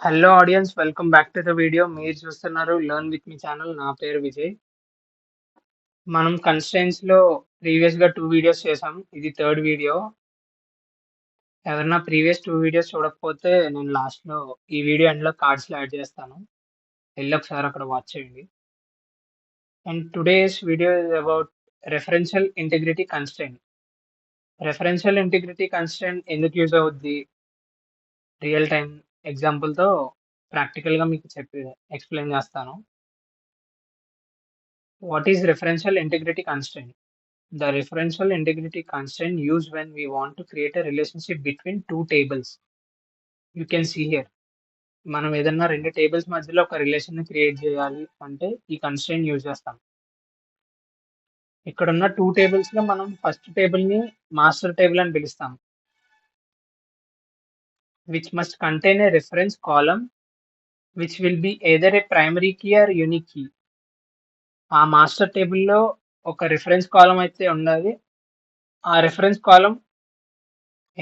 Hello audience, welcome back to the video. మీరు చూస్తున్నారు learn with me channel. నా పేరు విజయ్. మనం కన్స్ట్రెయిన్స్ లో ప్రీవియస్ గా 2 వీడియోస్ చేసాం. ఇది థర్డ్ వీడియో. ఎవరైనా ప్రీవియస్ 2 వీడియోస్ చూడకపోతే నేను లాస్ట్ లో ఈ వీడియో ఎండ్ లో కార్డ్స్ లో యాడ్ చేస్తాను. వెళ్ళి ఒకసారి అక్కడ వాచ్ చేయండి. And today's video is about referential integrity constrain. Referential integrity constrain ఎందుకు యూజ్ అవుద్ది, రియల్ టైం ఎగ్జాంపుల్ తో ప్రాక్టికల్ గా మీకు చెప్పి ఎక్స్ప్లెయిన్ చేస్తాను. What is referential integrity constraint? The referential integrity constraint used when we want to create a relationship between two tables. You can see here. మనం ఏదన్నా రెండు టేబుల్స్ మధ్యలో ఒక రిలేషన్ క్రియేట్ చేయాలి అంటే ఈ కన్స్ట్రెయింట్ యూజ్ చేస్తాం. ఇక్కడ ఉన్న 2 టేబుల్స్ లో మనం ఫస్ట్ టేబుల్ ని మాస్టర్ టేబుల్ అని పిలుస్తాం, which must contain a reference column which will be either a primary key or unique key. ఆ మాస్టర్ టేబుల్లో ఒక రిఫరెన్స్ కాలం అయితే ఉండాలి. ఆ reference column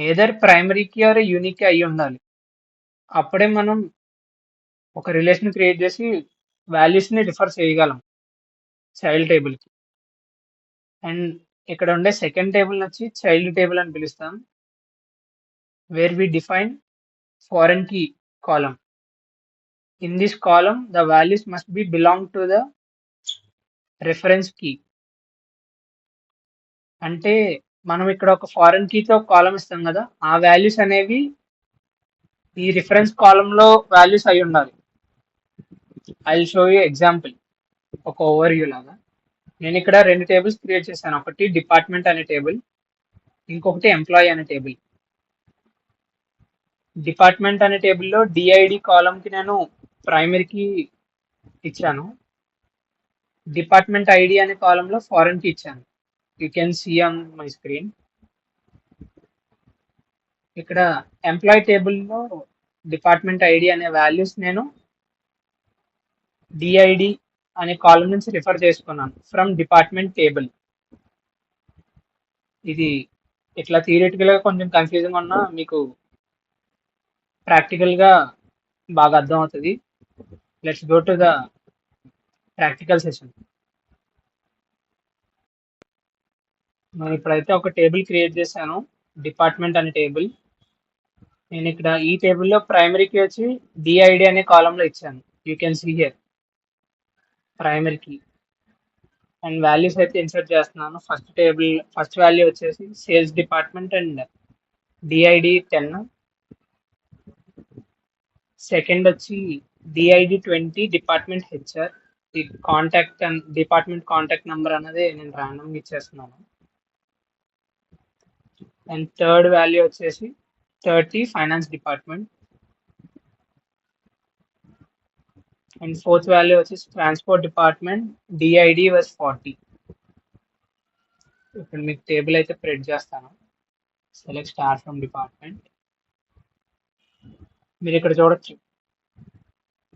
either primary key or unique అయి ఉండాలి. అప్పుడే మనం ఒక రిలేషన్ క్రియేట్ చేసి వాల్యూస్ ని రిఫర్ చేయగలం చైల్డ్ టేబుల్ కి. అండ్ ఇక్కడ ఉండే సెకండ్ టేబుల్ వచ్చి చైల్డ్ టేబుల్ అని పిలుస్తాం, where we define foreign key column. In this column the values must be belong to the reference key. అంటే మనం ఇక్కడ ఒక ఫారెన్ కీతో కాలం ఇస్తాం కదా, ఆ వాల్యూస్ అనేవి ఈ రిఫరెన్స్ కాలంలో వాల్యూస్ అయి ఉండాలి. I will show you example, ఒక ఓవర్ వ్యూ లాగా. నేను ఇక్కడ రెండు టేబుల్స్ క్రియేట్ చేశాను. ఒకటి డిపార్ట్మెంట్ అనే టేబుల్, ఇంకొకటి ఎంప్లాయీ అనే టేబుల్. డిపార్ట్మెంట్ అనే టేబుల్లో డిఐడి కాలంకి నేను ప్రైమరీకి ఇచ్చాను, డిపార్ట్మెంట్ ఐడి అనే కాలంలో ఫారెన్ కి ఇచ్చాను. You can see on my screen. ఇక్కడ ఎంప్లాయీ టేబుల్లో డిపార్ట్మెంట్ ఐడి అనే వాల్యూస్ నేను డిఐడి అనే కాలం నుంచి రిఫర్ చేసుకున్నాను ఫ్రమ్ డిపార్ట్మెంట్ టేబుల్. ఇది ఇట్లా థియరిటికల్ గా కొంచెం కన్ఫ్యూజింగ్ ఉన్నా మీకు ప్రాక్టికల్ గా బాగా అర్థం అవుతుంది. Let's go to the practical session. నేను ఇప్పుడైతే ఒక టేబుల్ క్రియేట్ చేశాను, డిపార్ట్మెంట్ అనే టేబుల్. నేను ఇక్కడ ఈ టేబుల్లో ప్రైమరీకి వచ్చి డిఐడి అనే కాలంలో ఇచ్చాను. యూ కెన్ సీ హియర్ ప్రైమరీకి. అండ్ వాల్యూస్ అయితే ఇన్సర్ట్ చేస్తున్నాను. ఫస్ట్ వాల్యూ వచ్చేసి sales department and DID 10. Second వచ్చి డిఐడి 20 డిపార్ట్మెంట్ హెచ్ఆర్. ఈ contact and department contact number అనేది నేను ర్యాండమ్గా ఇచ్చేస్తున్నాను. అండ్ థర్డ్ వాల్యూ వచ్చేసి 30 finance department. And fourth value వచ్చేసి ట్రాన్స్పోర్ట్ డిపార్ట్మెంట్, డిఐడి వాజ్ 40. ఇప్పుడు మీకు టేబుల్ అయితే ప్రింట్ చేస్తాను. Select star from department. మీరు ఇక్కడ చూడొచ్చు,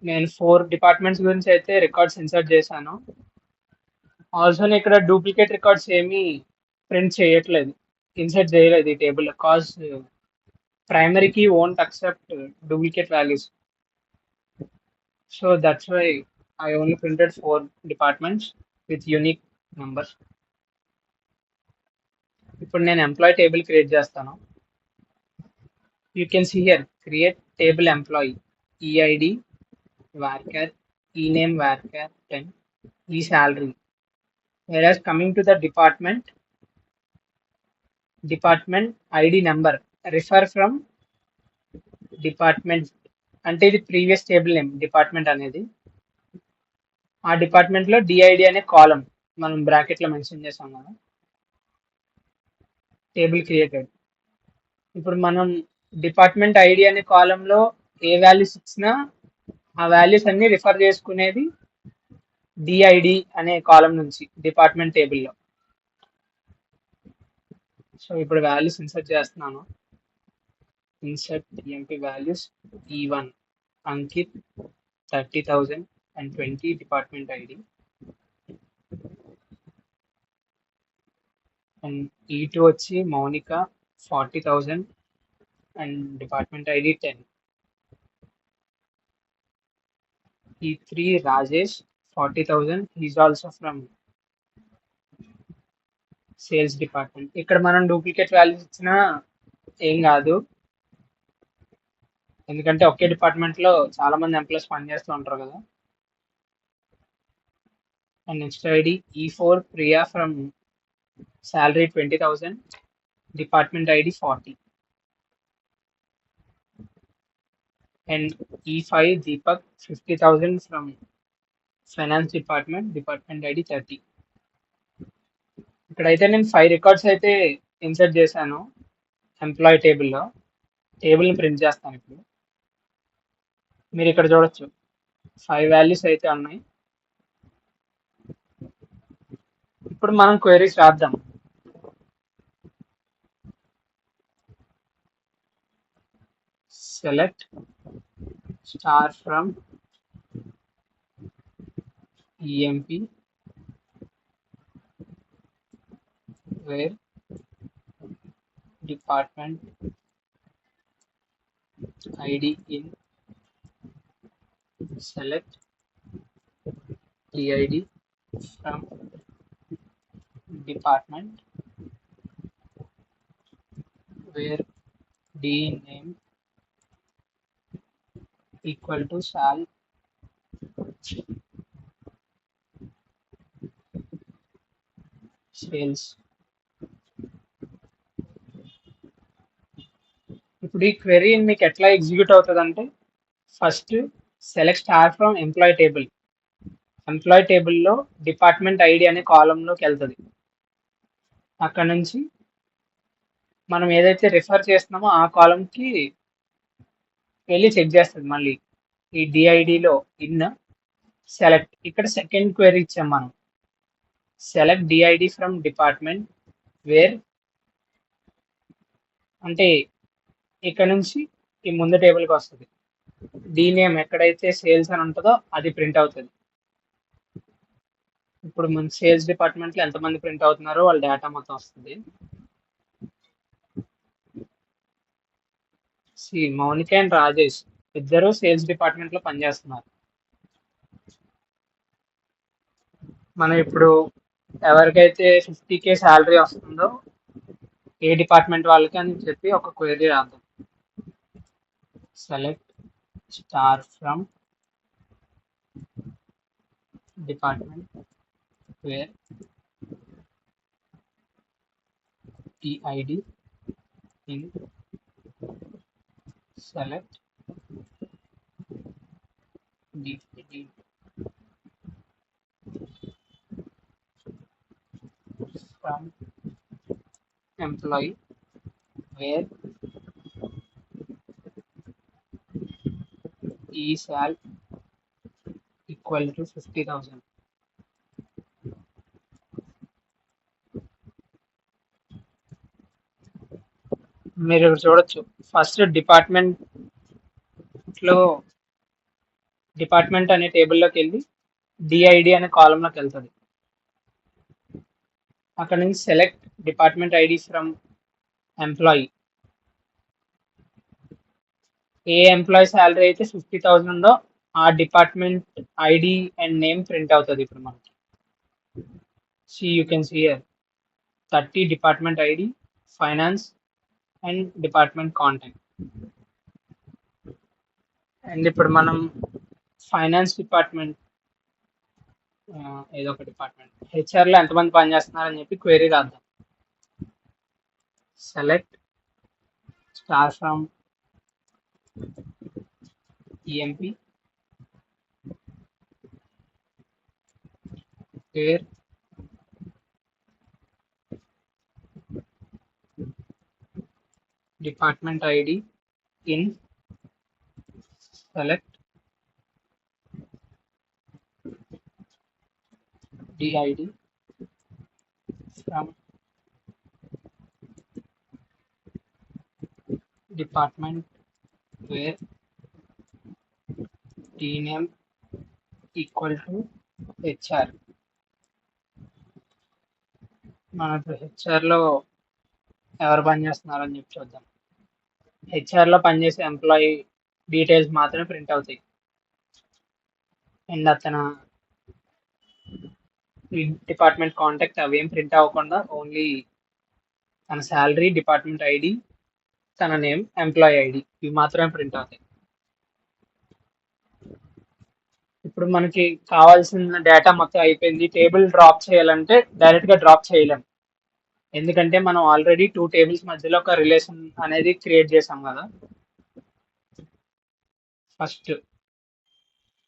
నేను 4 డిపార్ట్మెంట్స్ గురించి అయితే రికార్డ్స్ ఇన్సర్ట్ చేశాను. ఆల్సో నేను ఇక్కడ డూప్లికేట్ రికార్డ్స్ ఏమీ ప్రింట్ చేయట్లేదు, ఇన్సర్ట్ చేయలేదు ఈ table, cause primary key won't accept duplicate values. So that's why I only printed 4 departments with unique numbers. ఇప్పుడు నేను ఎంప్లాయీ టేబుల్ క్రియేట్ చేస్తాను. You can see here create table employee, EID varchar, ename varchar 10, e-salary. Whereas coming to the department ID number, refer from department. అంటే ఇది previous table name department అనేది. ఆ department లో DID అనే కాలం మనం bracket లో mention చేసాం కదా, టేబుల్ క్రియేటెడ్. ఇప్పుడు మనం డిపార్ట్మెంట్ ఐడి అనే కాలంలో ఏ వాల్యూస్ ఇచ్చినా ఆ వాల్యూస్ అన్ని రిఫర్ చేసుకునేది డిఐడి అనే కాలం నుంచి డిపార్ట్మెంట్ టేబుల్లో. సో ఇప్పుడు వాల్యూస్ ఇన్సర్ట్ చేస్తున్నాను. Insert DMP values E1 Ankit 30,000 and 20 department ID. And E2 వచ్చి Mounika 40,000 and department ID 10. E3 Rajesh 40,000. He's also from sales department. ఇక్కడ మనం డూప్లికేట్ వాల్యూస్ ఇచ్చినా ఏం కాదు, ఎందుకంటే ఒకే డిపార్ట్మెంట్ లో చాలా మంది ఎంప్లాయీస్ పనిచేస్తూ ఉంటారు కదా. And next ID E4 Priya from salary 20,000, department ID 40. And E5 Deepak 50,000 from finance department, department ID 30. ఇక్కడైతే నేను 5 రికార్డ్స్ అయితే ఇన్సర్ట్ చేశాను ఎంప్లాయీ టేబుల్లో. టేబుల్ని ప్రింట్ చేస్తాను ఇప్పుడు. మీరు ఇక్కడ చూడొచ్చు 5 వాల్యూస్ అయితే ఉన్నాయి. ఇప్పుడు మనం క్వెరీస్ రాద్దాం. Select star from EMP where department ID in select DID from department where D name equal to sal sales. ఇప్పుడు ఈ క్వెరీ మీకు ఎట్లా ఎగ్జిక్యూట్ అవుతుంది అంటే, first select star from employee table. Employee టేబుల్లో డిపార్ట్మెంట్ ఐడి అనే కాలంలోకి వెళ్తుంది. అక్కడ నుంచి మనం ఏదైతే రిఫర్ చేస్తున్నామో ఆ కాలంకి వెళ్ళి చెక్ చేస్తుంది. మళ్ళీ ఈ డిఐడిలో ఇన్ సెలెక్ట్, ఇక్కడ సెకండ్ క్వెరీ ఇచ్చాం మనం, select DID from department wear, అంటే ఇక్కడ నుంచి ఈ ముందు టేబుల్కి వస్తుంది. డి నేమ్ ఎక్కడైతే సేల్స్ అని ఉంటుందో అది ప్రింట్ అవుతుంది. ఇప్పుడు మన సేల్స్ డిపార్ట్మెంట్లో ఎంతమంది ప్రింట్ అవుతున్నారో వాళ్ళ డేటా మొత్తం వస్తుంది. మౌనిక అండ్ రాజేష్ ఇద్దరు సేల్స్ డిపార్ట్మెంట్లో పనిచేస్తున్నారు. మనం ఇప్పుడు ఎవరికైతే 50K శాలరీ వస్తుందో ఏ డిపార్ట్మెంట్ వాళ్ళకి అని చెప్పి ఒక క్వెరీ రాద్దాం. Select star from department wear DID in select DID from employee where ESAL equal to 50,000. మీరు చూడొచ్చు ఫస్ట్ డిపార్ట్మెంట్ అనే టేబుల్లోకి వెళ్ళి డిఐడి అనే కాలంలోకి వెళ్తుంది. అక్కడ నుంచి select department ID from employee, ఏ ఎంప్లాయీ శాలరీ అయితే 50,000 ఉందో ఆ department ID and name print అవుతుంది. ఇప్పుడు మనకి you can see 30 department ID, finance and department contact. And ఇప్పుడు మనం ఫైనాన్స్ డిపార్ట్మెంట్ ఏదో ఒక డిపార్ట్మెంట్ హెచ్ఆర్లో ఎంతమంది పనిచేస్తున్నారని చెప్పి క్వెరీ రాద్దాం. Select star from EMP where department ID in select DID from department where D name equal to HR. మనకు హెచ్ఆర్లో ఎవరు పనిచేస్తున్నారని చెప్పి చూద్దాం. హెచ్ఆర్లో పనిచేసే ఎంప్లాయీ డీటెయిల్స్ మాత్రమే ప్రింట్ అవుతాయి. అండ్ అతను ఈ డిపార్ట్మెంట్ కాంటాక్ట్ అవేం ప్రింట్ అవ్వకుండా ఓన్లీ తన శాలరీ, డిపార్ట్మెంట్ ఐడి, తన నేమ్, ఎంప్లాయీ ఐడి ఇవి మాత్రమే ప్రింట్ అవుతాయి. ఇప్పుడు మనకి కావాల్సిన డేటా మొత్తం అయిపోయింది. టేబుల్ డ్రాప్ చేయాలంటే డైరెక్ట్గా డ్రాప్ చేయలేం. ఎందుకంటే మనం ఆల్రెడీ 2 టేబుల్స్ మధ్యలో ఒక రిలేషన్ అనేది క్రియేట్ చేసాం కదా. ఫస్ట్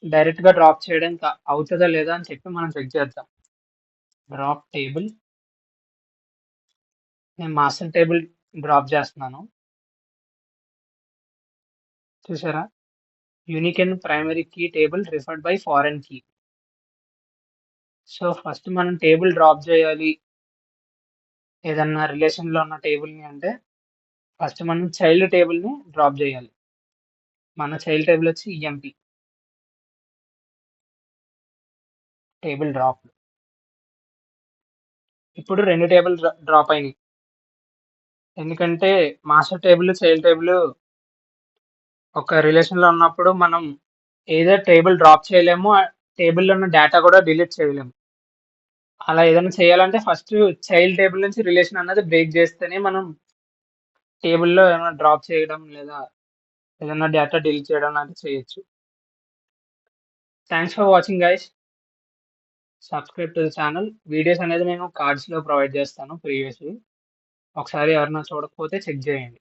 డైరెక్ట్గా డ్రాప్ చేయడం అవుతుందా లేదా అని చెప్పి మనం చెక్ చేద్దాం. డ్రాప్ టేబుల్, నేను మాస్టర్ టేబుల్ డ్రాప్ చేస్తున్నాను. చూసారా, unique and primary key table referred by foreign key. So first మనం టేబుల్ డ్రాప్ చేయాలి ఏదన్నా రిలేషన్లో ఉన్న టేబుల్ని అంటే ఫస్ట్ మనం చైల్డ్ టేబుల్ని డ్రాప్ చేయాలి. మన చైల్డ్ టేబుల్ వచ్చి ఈఎంపి టేబుల్ డ్రాప్. ఇప్పుడు 2 టేబుల్ డ్రాప్ అయినాయి. ఎందుకంటే మాస్టర్ టేబుల్, చైల్డ్ టేబుల్ ఒక రిలేషన్లో ఉన్నప్పుడు మనం ఏదో టేబుల్ డ్రాప్ చేయలేము, టేబుల్లో ఉన్న డేటా కూడా డిలీట్ చేయలేము. అలా ఏదైనా చేయాలంటే ఫస్ట్ చైల్డ్ టేబుల్ నుంచి రిలేషన్ అన్నది బ్రేక్ చేస్తేనే మనం టేబుల్లో ఏమైనా డ్రాప్ చేయడం లేదా ఏదైనా డేటా డిలీట్ చేయడం లాంటివి చేయొచ్చు. Thanks for watching guys. Subscribe to the channel. Videos అనేది నేను కార్డ్స్లో ప్రొవైడ్ చేస్తాను ప్రీవియస్లీ. ఒకసారి ఎవరైనా చూడకపోతే చెక్ చేయండి.